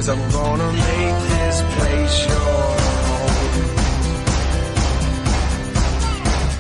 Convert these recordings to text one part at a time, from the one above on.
'cause I'm gonna make this place your home.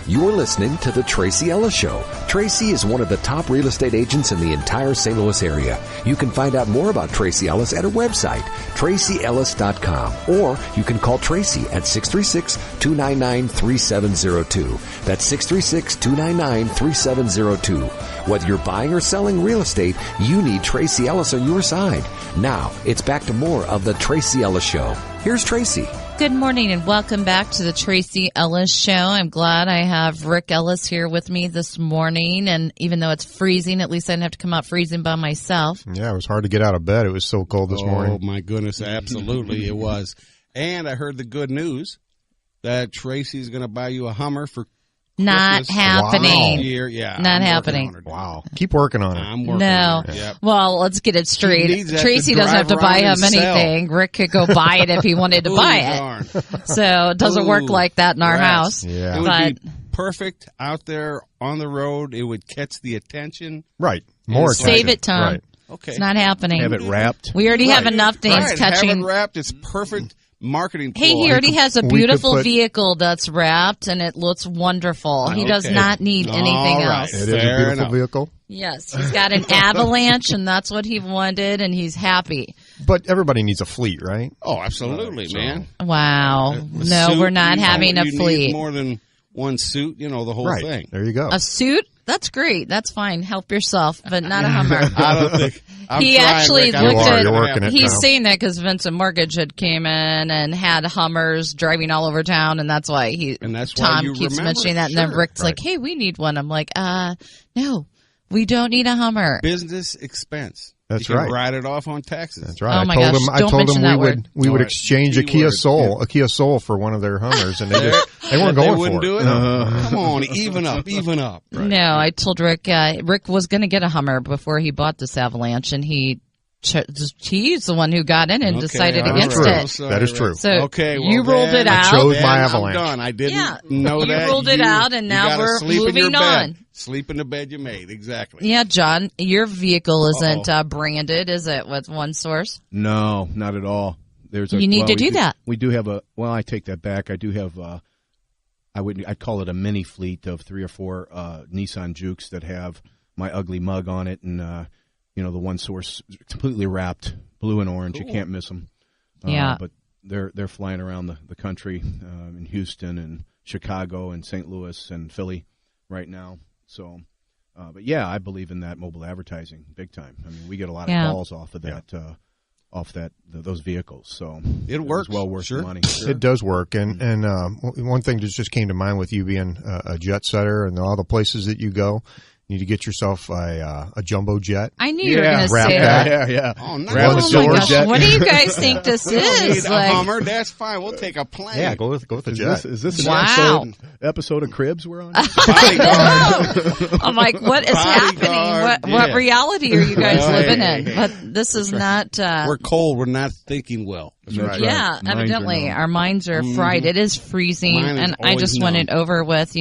You're listening to The Tracy Ellis Show. Tracy is one of the top real estate agents in the entire St. Louis area. You can find out more about Tracy Ellis at her website, tracyellis.com, or you can call Tracy at 636-299-3702. That's 636-299-3702. Whether you're buying or selling real estate, you need Tracy Ellis on your side. Now, it's back to more of The Tracy Ellis Show. Here's Tracy. Good morning and welcome back to the Tracy Ellis Show. I'm glad I have Rick Ellis here with me this morning, and even though it's freezing, at least I didn't have to come out freezing by myself. Yeah, it was hard to get out of bed. It was so cold this morning. Oh, my goodness, absolutely it was. And I heard the good news that Tracy's going to buy you a Hummer for Not Christmas. happening. Wow. Yeah, Not I'm happening. working on it. Wow. Keep working on it. I'm working No. on it. Yep. Well, let's get it He straight. needs that Tracy to doesn't have to drive buy around him and sell. anything. Rick could go buy it if he wanted to buy it. Darn. So it doesn't work Ooh. like that in our Yes. house. Yeah. It would But be perfect out there on the road. It would catch the attention. Right. More Save attention. it, Tom. Right. Okay. It's not happening. Have it wrapped. We already have enough things Right. catching. Have it wrapped. It's perfect marketing Hey, ploy. he already has a we could beautiful put- vehicle that's wrapped, and it looks wonderful. He does Okay. not need anything All right. else. It is a Fair beautiful enough. vehicle. Yes, he's got an Avalanche, and that's what he wanted, and he's happy. But everybody needs a fleet, right? Oh, absolutely, man. Wow. A No, suit, we're not having a you fleet. Need more than one suit, the whole Right. thing. There you go. A suit? That's great. That's fine. Help yourself, but not a Hummer. I don't think. I'm He trying, actually Rick. I looked don't at- think You're it'll working happen. it. He's now. saying that because Vincent Mortgage had came in and had Hummers driving all over town, and that's why And that's why Tom you keeps remember mentioning it. that. And then Sure. Rick's like, "Hey, we need one." I'm like, no, we don't need a Hummer. Business expense. That's you can right. write it off on taxes. That's right. Oh my I told gosh, him. I don't told mention him that we word. would All right. exchange a Key Kia word. Soul, a Kia Soul for one of their Hummers, and they weren't They going wouldn't for do it. Come on, even up. No, I told Rick. Rick was going to get a Hummer before he bought this Avalanche, and he's the one who got in and Okay, decided all against right. it. Sorry, That is Rick. true. So Okay, well, you ruled then it I out. chose Then my I'm Avalanche. done. I didn't Yeah, know you that. ruled it out, and now gotta we're sleep in your moving bed. on. Sleep in the bed you made. Exactly. Yeah, John, your vehicle isn't branded, is it, with One Source? No, not at all. There's You need to do that. We do have I take that back. I do have I'd call it a mini fleet of 3 or 4 Nissan Jukes that have my ugly mug on it, and the One Source completely wrapped, blue and orange. Cool. You can't miss them. Yeah. But they're flying around the country in Houston and Chicago and St. Louis and Philly right now. So, but yeah, I believe in that mobile advertising big time. I mean, we get a lot of calls off of that. Those vehicles, so It works. was well worth Sure. the money. It does work, and one thing that just came to mind with you being a jet setter and all the places that you go, you need to get yourself a jumbo jet. I knew you were going to wrap say that. that. Yeah. Oh, nice. Grab a Oh my silver gosh, jet. what do you guys think this We don't is? need a Hummer. That's fine. We'll take a plane. Yeah, go with the Is jet. this an Wow. episode of Cribs we're on? Bodyguard. I'm like, what is happening? What yeah. reality are you guys Hey, living hey, in? hey. But this is not. We're cold. We're not thinking well. That's right. Yeah, Minds are evidently numb. our minds are fried. It is freezing, Mine is and I always just want it numb. over with.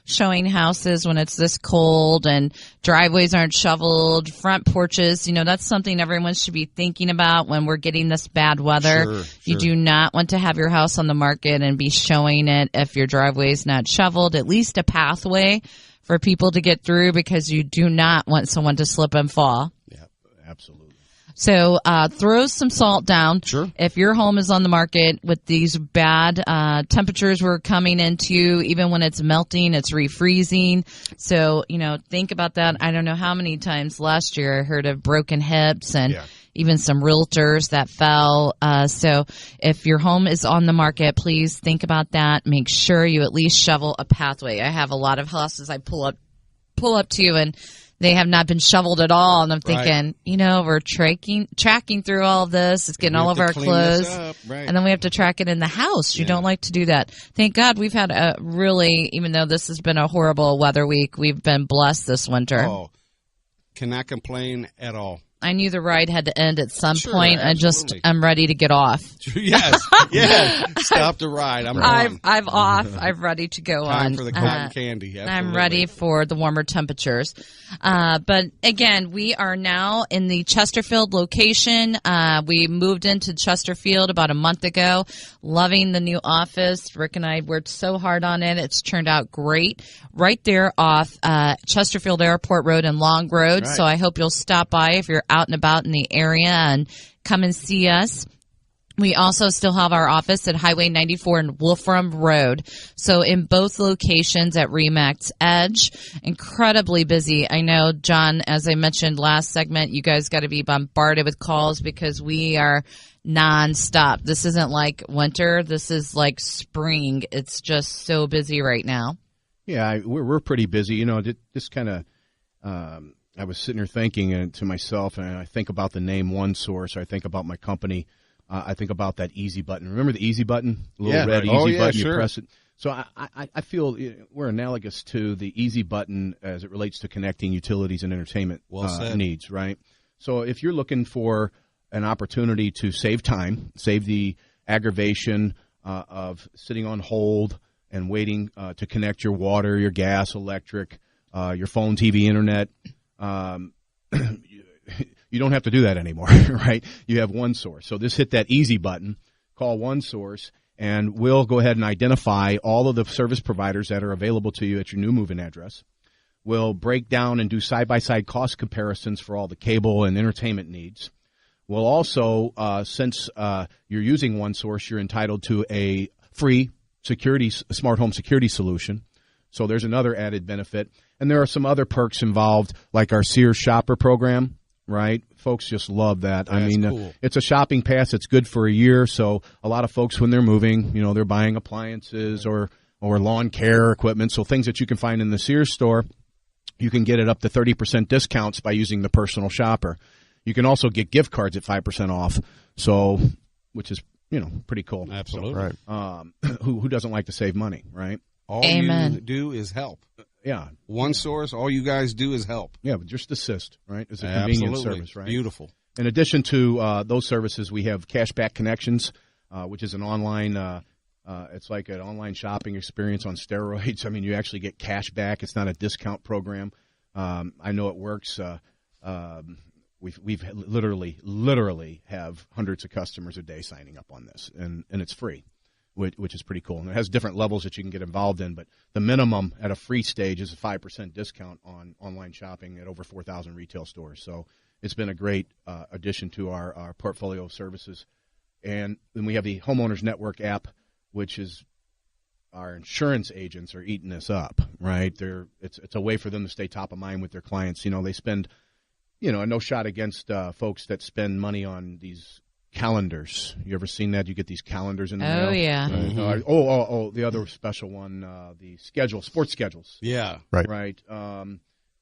Showing houses when it's this cold and driveways aren't shoveled, front porches. That's something everyone should be thinking about when we're getting this bad weather. Sure, You sure. do not want to have your house on the market and be showing it if your driveway is not shoveled. At least a pathway for people to get through, because you do not want someone to slip and fall. Yeah, absolutely. So throw some salt down. Sure. If your home is on the market with these bad temperatures we're coming into, even when it's melting, it's refreezing. So, think about that. I don't know how many times last year I heard of broken hips and even some realtors that fell. So if your home is on the market, please think about that. Make sure you at least shovel a pathway. I have a lot of houses I pull up to, and they have not been shoveled at all, and I'm thinking, we're tracking through all of this. It's getting We all have of our to clean this clothes, up, right. and then we have to track it in the house. You don't like to do that. Thank God we've had a really, even though this has been a horrible weather week, we've been blessed this winter. Oh, cannot complain at all. I knew the ride had to end at some Sure, point. absolutely. I'm ready to get off. Yes. Yeah. Stop the ride. I'm on. I'm off. I'm ready to go Time on. for the cotton candy. Absolutely. I'm ready for the warmer temperatures. But again, we are now in the Chesterfield location. We moved into Chesterfield about a month ago. Loving the new office. Rick and I worked so hard on it. It's turned out great. Right there off Chesterfield Airport Road and Long Road. Right. So I hope you'll stop by if you're out and about in the area and come and see us. We also still have our office at Highway 94 and Wolfram Road. So in both locations at Remax Edge, incredibly busy. I know, John, as I mentioned last segment, you guys got to be bombarded with calls because we are nonstop. This isn't like winter. This is like spring. It's just so busy right now. Yeah, we're pretty busy. You know, just kind of. I was sitting here thinking to myself, and I think about the name OneSource. I think about my company. I think about that easy button. Remember the easy button? The little red easy button. Sure. You press it. So I feel we're analogous to the easy button as it relates to connecting utilities and entertainment needs, right? So if you're looking for an opportunity to save time, save the aggravation of sitting on hold and waiting to connect your water, your gas, electric, your phone, TV, internet, you don't have to do that anymore, right? You have OneSource. So just hit that easy button, call OneSource, and we'll go ahead and identify all of the service providers that are available to you at your new move-in address. We'll break down and do side-by-side cost comparisons for all the cable and entertainment needs. We'll also, since you're using OneSource, you're entitled to a free smart home security solution. So there's another added benefit. And there are some other perks involved, like our Sears Shopper program, right? Folks just love that. That's cool. It's a shopping pass. It's good for a year. So a lot of folks, when they're moving, they're buying appliances or lawn care equipment. So things that you can find in the Sears store, you can get it up to 30% discounts by using the personal shopper. You can also get gift cards at 5% off. So, which is, pretty cool. Absolutely. Right. Who doesn't like to save money, right? All Amen. you do is help. Yeah. OneSource, all you guys do is help. Yeah, but just assist, right? It's a convenient service, right? Beautiful. In addition to those services, we have Cashback Connections, which is an online it's like an online shopping experience on steroids. I mean, you actually get cash back. It's not a discount program. I know it works. We've literally have hundreds of customers a day signing up on this, and it's free, which is pretty cool. And it has different levels that you can get involved in, but the minimum at a free stage is a 5% discount on online shopping at over 4,000 retail stores. So it's been a great addition to our portfolio of services. And then we have the Homeowners Network app, which is our insurance agents are eating this up, right? It's a way for them to stay top of mind with their clients. They spend, no shot against folks that spend money on these calendars. You ever seen that? You get these calendars in the mail. Oh, yeah. Mm-hmm. The other special one, the sports schedules. Yeah. Right.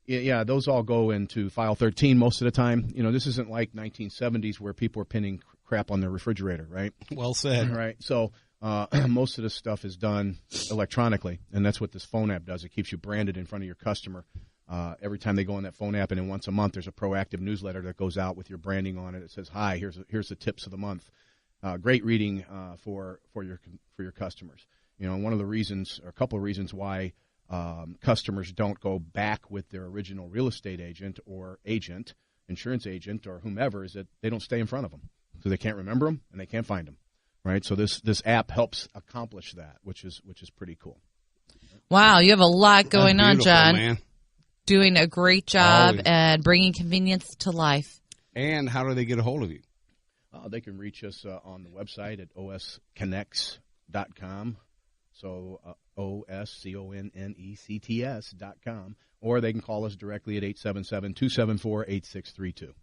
Yeah, those all go into file 13 most of the time. This isn't like 1970s where people are pinning crap on their refrigerator, right? Well said. Right. So most of this stuff is done electronically, and that's what this phone app does. It keeps you branded in front of your customer. Every time they go on that phone app, and then once a month there's a proactive newsletter that goes out with your branding on it. It says, "Hi, here's the tips of the month." Great reading for your customers. One of the reasons, or a couple of reasons why customers don't go back with their original real estate agent or insurance agent or whomever is that they don't stay in front of them, so they can't remember them and they can't find them. Right. So this app helps accomplish that, which is pretty cool. Wow, you have a lot going on, John. Man. Doing a great job and bringing convenience to life. And how do they get a hold of you? They can reach us on the website at osconnects.com. So OSCONNECTS.com. Or they can call us directly at 877-274-8632.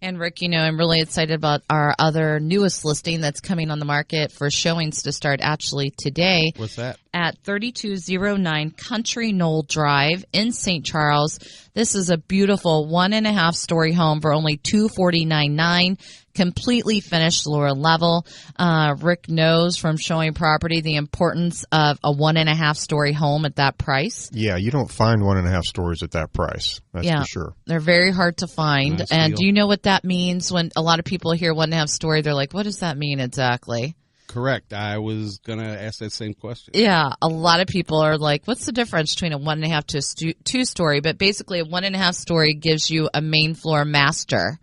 And Rick, I'm really excited about our other newest listing that's coming on the market for showings to start actually today. What's that? At 3209 Country Knoll Drive in St. Charles. This is a beautiful 1.5-story home for only $249,900. Completely finished lower level. Rick knows from showing property the importance of a 1.5-story home at that price. Yeah, you don't find 1.5 stories at that price. That's for sure. They're very hard to find. Nice and deal. do you know what that means? When a lot of people hear 1.5 story, they're like, what does that mean exactly? Correct. I was going to ask that same question. Yeah, a lot of people are like, what's the difference between a 1.5 to a 2-story? But basically, a 1.5 story gives you a main floor master.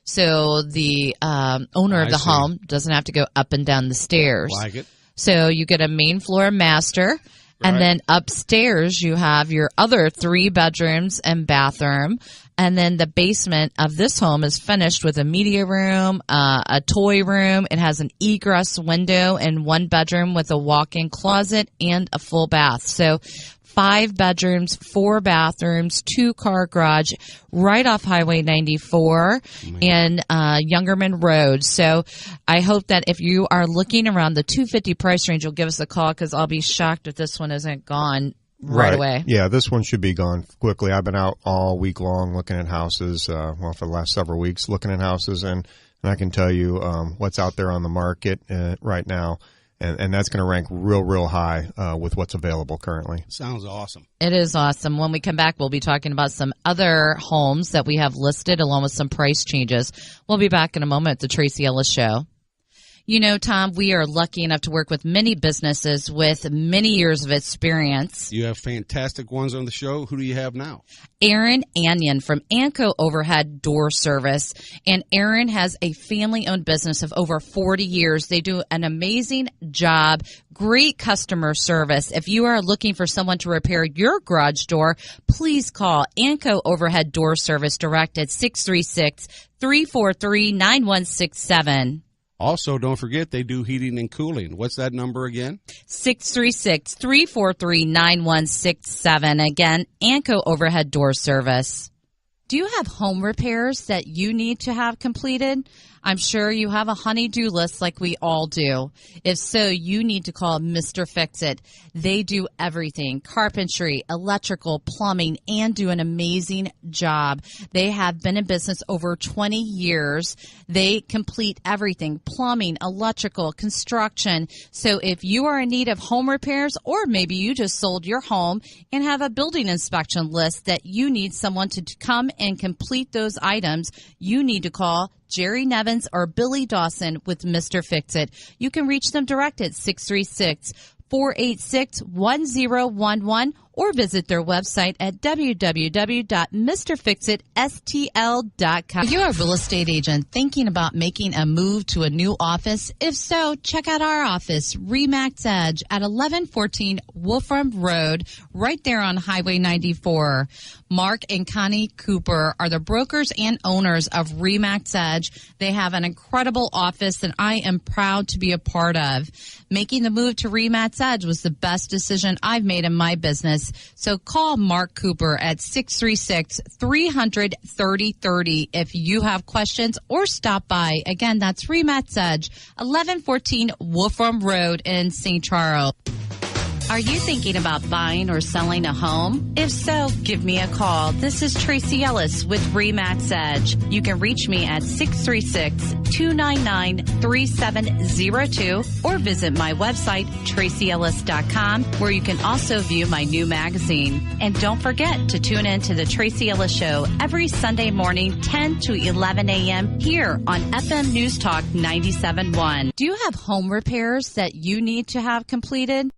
So the owner of the home doesn't have to go up and down the stairs. Like it. So you get a main floor master. And Right. then upstairs, you have your other 3 bedrooms and bathroom. And then the basement of this home is finished with a media room, a toy room. It has an egress window and 1 bedroom with a walk-in closet and a full bath. So 5 bedrooms, 4 bathrooms, 2-car garage right off Highway 94 and Youngerman Road. So I hope that if you are looking around the $250 price range, you'll give us a call, because I'll be shocked if this one isn't gone right away. Yeah, this one should be gone quickly. I've been out all week long looking at houses, for the last several weeks looking at houses, and I can tell you what's out there on the market right now. And that's going to rank real high with what's available currently. Sounds awesome. It is awesome. When we come back, we'll be talking about some other homes that we have listed along with some price changes. We'll be back in a moment at the Tracy Ellis Show. You know, Tom, we are lucky enough to work with many businesses with many years of experience. You have fantastic ones on the show. Who do you have now? Aaron Anion from Anco Overhead Door Service. And Aaron has a family-owned business of over 40 years. They do an amazing job, great customer service. If you are looking for someone to repair your garage door, please call Anco Overhead Door Service direct at 636-343-9167. Also, don't forget they do heating and cooling. What's that number again? 636-343-9167. Again, Anco Overhead Door Service. Do you have home repairs that you need to have completed? I'm sure you have a honey-do list like we all do. If so, you need to call Mr. Fix-It. They do everything: carpentry, electrical, plumbing, and do an amazing job. They have been in business over 20 years. They complete everything: plumbing, electrical, construction. So if you are in need of home repairs, or maybe you just sold your home and have a building inspection list that you need someone to come and complete those items, you need to call Jerry Nevins or Billy Dawson with Mr. Fix-It. You can reach them direct at 636-486-1011 or visit their website at www.mrfixitstl.com. Are you a real estate agent thinking about making a move to a new office? If so, check out our office, RE/MAX Edge, at 1114 Wolfram Road, right there on Highway 94. Mark and Connie Cooper are the brokers and owners of RE/MAX Edge. They have an incredible office that I am proud to be a part of. Making the move to RE/MAX Edge was the best decision I've made in my business. So call Mark Cooper at 636-300-3030 if you have questions, or stop by. Again, that's RE/MAX Edge, 1114 Wolfram Road in St. Charles. Are you thinking about buying or selling a home? If so, give me a call. This is Tracy Ellis with RE/MAX Edge. You can reach me at 636-299-3702 or visit my website, tracyellis.com, where you can also view my new magazine. And don't forget to tune in to the Tracy Ellis Show every Sunday morning, 10 to 11 a.m. here on FM News Talk 97.1. Do you have home repairs that you need to have completed?